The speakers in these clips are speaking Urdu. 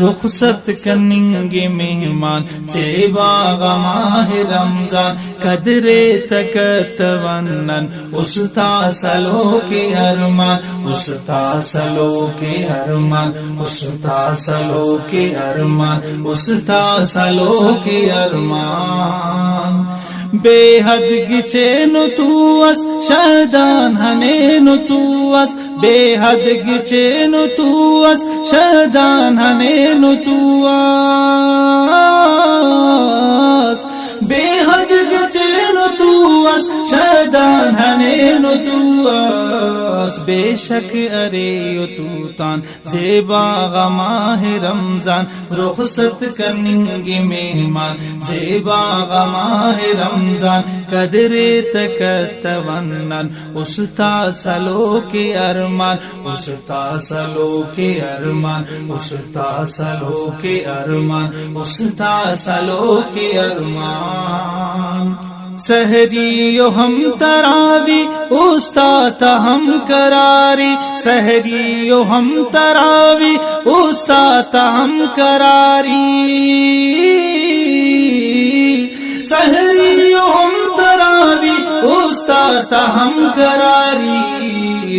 رخصت کنیں گے مہمان زیبا ماہ رمضان قدر تک تونن استا سلو کے ارمان استا سلو کے ارمان استا سلو کے ارمان استا سلو کے ارمان بے حد گچے نو تو اس شہدان ہنے نو تو اس بے حد گچے نو تو اس شہدان ہنے نو تو اس بے حد گچے نو تو اس شہدان ہنے نو تو اس بے شک ارے تو تان زیبا ماہ رمضان رخصت کریں گے مہمان زیبا ماہ رمضان قدر تک تونن استا سلو کے ارمان استا سلو کے ارمان استا سلو کے ارمان استا سلو کے ارمان سحریو ہم تراوی استاد ہم کراری سحریو ہم تراوی استاد ہم کراری سحریو ہم تراوی استاد ہم کراری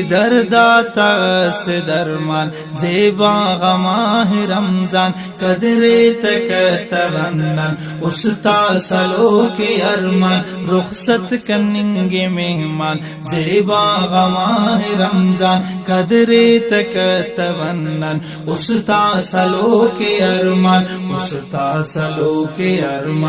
درداتا سے درمان زیبا ماہ رمضان قدر تک تونن استا سلو کے ارمان رخصت کریں گے مہمان زیبا ماہ رمضان قدر تک تونن استا سلو کے ارمان استا سلو کے ارمان